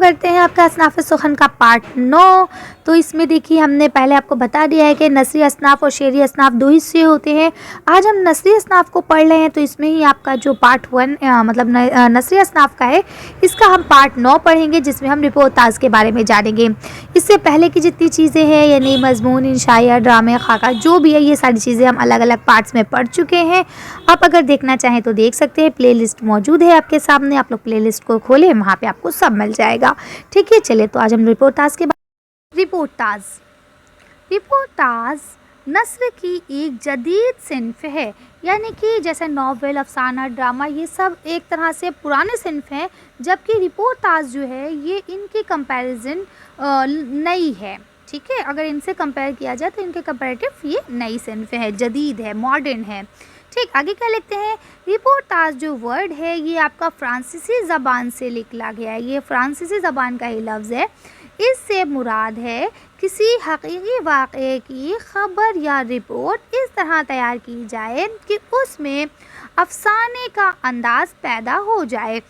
करते हैं आपका असनाफ़ सुखन का पार्ट 9। तो इसमें देखिए हमने पहले आपको बता दिया है कि नसरी असनाफ़ और शेरी असनाफ़ दो हिस्से होते हैं। आज हम नसरी असनाफ़ को पढ़ रहे हैं, तो इसमें ही आपका जो पार्ट 1 मतलब नसरी असनाफ़ का है, इसका हम पार्ट 9 पढ़ेंगे, जिसमें हम रिपोर्टाज के बारे में जानेंगे। इससे पहले की जितनी चीज़ें हैं यानी मजमून, इंशाया, ड्रामे, खाका जो भी है, ये सारी चीज़ें हम अलग अलग पार्ट्स में पढ़ चुके हैं। आप अगर देखना चाहें तो देख सकते हैं, प्लेलिस्ट मौजूद है आपके सामने, आप लोग प्लेलिस्ट को खोलें, वहाँ पे आपको सब मिल जाएगा। ठीक है, चलिए तो आज हम रिपोर्टाज के रिपोर्टाज नस्र की एक जदीद सिन्फ है, यानी कि जैसे नॉवेल, अफसाना, ड्रामा, ये सब एक तरह से पुराने सिन्फ हैं, जबकि रिपोर्टाज जो है ये इनकी कंपैरिजन नई है। ठीक है, अगर इनसे कंपेयर किया जाए तो इनके कंपैरेटिव ये नई सिन्फ है, जदीद है, मॉडर्न है। ठीक, आगे क्या लिखते हैं, रिपोर्टाज जो वर्ड है ये आपका फ्रांसीसी ज़बान से निकला गया है, ये फ्रांसीसी ज़बान का ही लफ्ज़ है। इससे मुराद है किसी हकीकी वाक़े की ख़बर या रिपोर्ट इस तरह तैयार की जाए कि उसमें अफसाने का अंदाज़ पैदा हो जाए,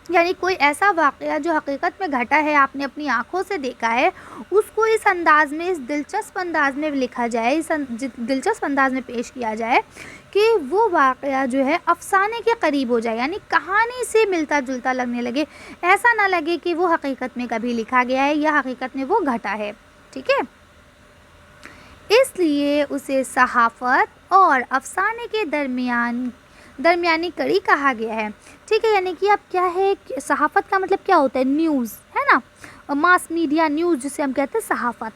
यानी कोई ऐसा वाक़या जो हकीकत में घटा है, आपने अपनी आँखों से देखा है, उसको इस अंदाज़ में, इस दिलचस्प अंदाज़ में लिखा जाए, इस दिलचस्प अंदाज़ में पेश किया जाए कि वो वाक़या जो है अफसाने के करीब हो जाए, यानी कहानी से मिलता जुलता लगने लगे, ऐसा ना लगे कि वो हकीकत में कभी लिखा गया है या हकीकत में वो घटा है। ठीक है, इसलिए उसे सहाफ़त और अफसाने के दरमियानी कड़ी कहा गया है। ठीक है, यानी कि अब क्या है, सहाफ़त का मतलब क्या होता है, न्यूज़ है ना, मास मीडिया न्यूज़ जिसे हम कहते हैं सहाफ़त।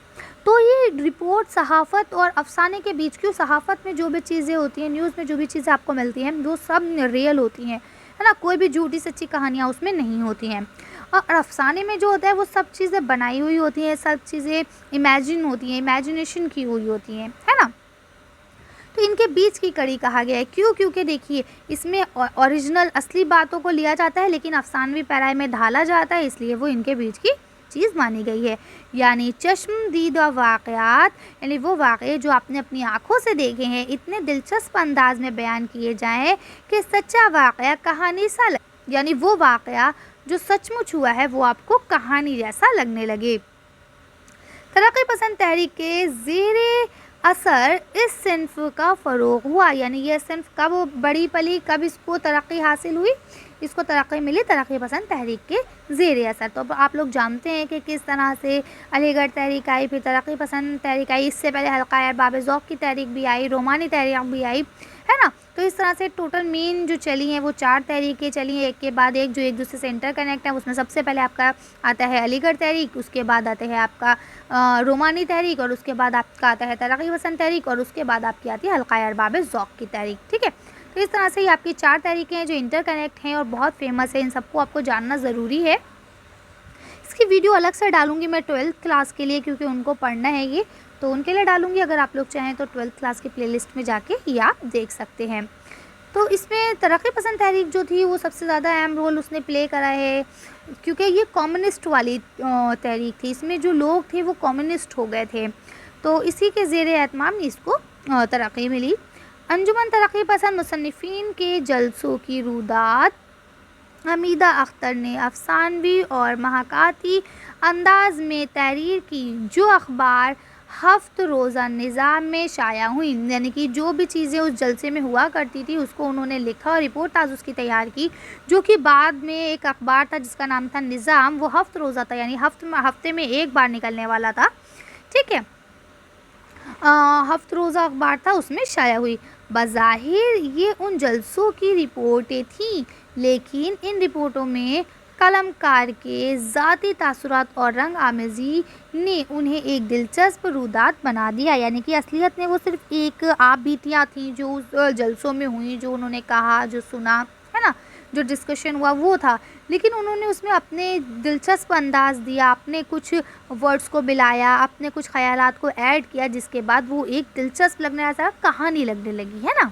तो ये रिपोर्ट सहाफ़त और अफसाने के बीच, क्यों, सहाफ़त में जो भी चीज़ें होती हैं, न्यूज़ में जो भी चीज़ें आपको मिलती हैं, वो सब रियल होती हैं, है ना, कोई भी झूठी सच्ची कहानियाँ उसमें नहीं होती हैं। और अफसाने में जो होता है वो सब चीज़ें बनाई हुई होती हैं, सब चीज़ें इमेजिन होती हैं, इमेजिनेशन की हुई होती हैं, है ना। तो इनके बीच की कड़ी कहा गया है, क्यों, क्योंकि देखिए इसमें ओरिजिनल असली बातों को लिया जाता है, लेकिन अफसानवी पैराए में ढाला जाता है, इसलिए वो इनके बीच की चीज़ मानी गई है। यानी चश्मदीदा वाक़यात, यानी वो वाक़े जो आपने अपनी आँखों से देखे हैं, इतने दिलचस्प अंदाज में बयान किए जाएँ कि सच्चा वाक़या कहानी सा यानी वो वाक़या जो सचमुच हुआ है वो आपको कहानी जैसा लगने लगे। तरक्की पसंद तहरीक के ज़ेरे असर इस सिन्फ का फ़रोग़ हुआ, यानी यह सिन्फ कब बड़ी पली, कब इसको तरक्की हासिल हुई, इसको तरक्की मिली तरक्की पसंद तहरीक के ज़ेरे असर। तो आप लोग जानते हैं कि किस तरह से अलीगढ़ तहरीक आई, फिर तरक्की पसंद तहरीक आई, इससे पहले हल्का अरबाब ज़ौक़ की तहरीक भी आई, रोमानी तहरीक भी आई, है ना। तो इस तरह से टोटल मेन जो चली हैं वो 4 तहरीकें चली हैं, एक के बाद एक, जो एक दूसरे से इंटर कनेक्ट है। उसमें सबसे पहले आपका आता है अलीगढ़ तहरीक, उसके बाद आते हैं आपका रोमानी तहरीक, और उसके बाद आपका आता है तरक्की पसंद तहरीक, और उसके बाद आपकी आती है हल्का अरबाब ज़ौक़ की तहरीक। ठीक है, तो इस तरह से ही आपकी 4 तहरीकें हैं जो इंटर कनेक्ट हैं और बहुत फेमस है, इन सबको आपको जानना ज़रूरी है। इसकी वीडियो अलग से डालूंगी मैं 12th क्लास के लिए, क्योंकि उनको पढ़ना है ये, तो उनके लिए डालूंगी। अगर आप लोग चाहें तो 12th क्लास की प्लेलिस्ट में जाके ये आप देख सकते हैं। तो इसमें तरक्की पसंद तहरीक जो थी वो सबसे ज़्यादा अहम रोल उसने प्ले करा है, क्योंकि ये कम्युनिस्ट वाली तहरीक थी, इसमें जो लोग थे वो कम्युनिस्ट हो गए थे, तो इसी के ज़ेरे एहतमाम इसको तरक्की मिली। अंजुमन तरक्की पसंद मुसन्निफ़ीन के जलसों की रुदात हमीदा अख्तर ने अफसानवी और महाकाती अंदाज में तहरीर की, जो अखबार हफ्त रोज़ा निज़ाम में शाया हुई, यानी कि जो भी चीज़ें उस जलसे में हुआ करती थी उसको उन्होंने लिखा और रिपोर्टाज उसकी तैयार की, जो कि बाद में एक अखबार था जिसका नाम था निज़ाम, वो हफ्त रोज़ा था, यानी हफ्ते में एक बार निकलने वाला था। ठीक है, हफ्त रोज़ा अखबार था, उसमें शाया हुई। बज़ाहिर ये उन जलसों की रिपोर्टें थीं, लेकिन इन रिपोर्टों में कलमकार के ज़ाती तासुरात और रंग आमेज़ी ने उन्हें एक दिलचस्प रुदात बना दिया, यानी कि असलियत में वो सिर्फ एक आप बीतियाँ थीं जो उस जलसों में हुई, जो उन्होंने कहा, जो सुना, है ना, जो डिस्कशन हुआ वो था, लेकिन उन्होंने उसमें अपने दिलचस्प अंदाज़ दिया, अपने कुछ वर्ड्स को मिलाया, अपने कुछ ख़यालात को ऐड किया, जिसके बाद वो एक दिलचस्प लगने ऐसा कहानी लगने लगी, है ना।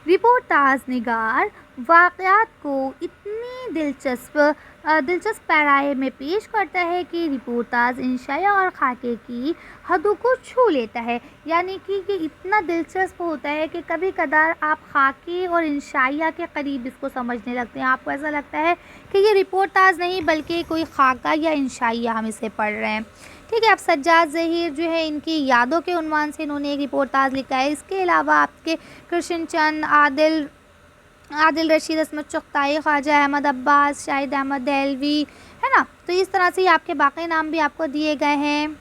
रिपोर्टाज निगार वाक़यात को इतनी दिलचस्प पैराए में पेश करता है कि रिपोर्टाज इंशाया और खाके की हदों को छू लेता है। यानी कि ये इतना दिलचस्प होता है कि कभी कदार आप खाके और इंशाया के करीब इसको समझने लगते हैं। आपको ऐसा लगता है कि ये रिपोर्टाज नहीं बल्कि कोई खाका या इंशाया हम इसे पढ़ रहे हैं। ठीक है, अब सज्जाद ज़हीर जो है इनकी यादों के उन्वान से इन्होंने एक रिपोर्टाज लिखा है। इसके अलावा आपके कृष्ण चंद, आदिल रशीद, असमत चुगताई, ख्वाजा अहमद अब्बास, शाहिद अहमद देहलवी, है ना। तो इस तरह से आपके बाकी नाम भी आपको दिए गए हैं।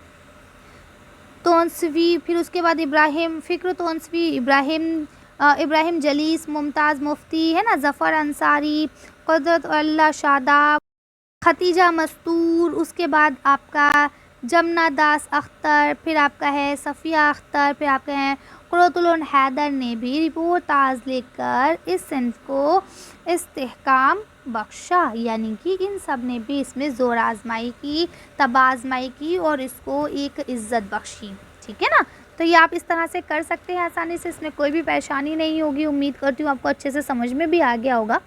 तोनसवी, फिर उसके बाद इब्राहिम फ़िक्र तोनसवी, इब्राहिम जलीस, मुमताज़ मुफ्ती, है ना, ज़फ़र अंसारी, कुदरत अल्लाह शादाब, खतीजा मस्तूर, उसके बाद आपका जमना दास अख्तर, फिर आपका है सफ़िया अख्तर, फिर आपके हैं कुर्रतुल हैदर ने भी रिपोर्टाज लिखकर इस सिंफ को इस्तेहकाम बख्शा। यानी कि इन सब ने भी इसमें ज़ोर आजमाई की, तबाज़माई की और इसको एक इज़्ज़त बख्शी। ठीक है ना। तो ये आप इस तरह से कर सकते हैं आसानी से, इसमें कोई भी परेशानी नहीं होगी। उम्मीद करती हूँ आपको अच्छे से समझ में भी आ गया होगा।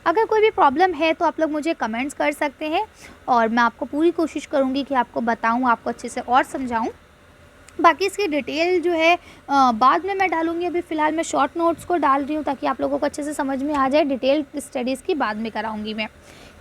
अगर कोई भी प्रॉब्लम है तो आप लोग मुझे कमेंट्स कर सकते हैं और मैं आपको पूरी कोशिश करूँगी कि आपको बताऊँ, आपको अच्छे से और समझाऊँ। बाकी इसकी डिटेल जो है बाद में मैं डालूँगी। अभी फ़िलहाल मैं शॉर्ट नोट्स को डाल रही हूँ ताकि आप लोगों को अच्छे से समझ में आ जाए। डिटेल स्टडीज़ की बाद में कराऊँगी मैं।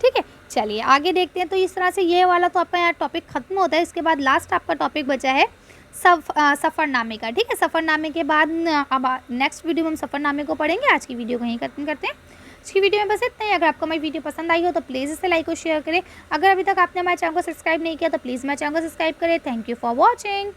ठीक है, चलिए आगे देखते हैं। तो इस तरह से ये वाला तो आपका यहाँ टॉपिक ख़त्म होता है। इसके बाद लास्ट आपका टॉपिक बचा है सफ़रनामे का। ठीक है, सफ़रनामे के बाद अब नेक्स्ट वीडियो में हम सफ़रनामे को पढ़ेंगे। आज की वीडियो को यहीं ख़त्म करते हैं। आज की वीडियो में बस इतना ही। अगर आपको हमारी वीडियो पसंद आई हो तो प्लीज़ इसे लाइक और शेयर करें। अगर अभी तक आपने हमारे चैनल को सब्सक्राइब नहीं किया तो प्लीज़ हमारे चैनल को सब्सक्राइब करें। Thank you for watching.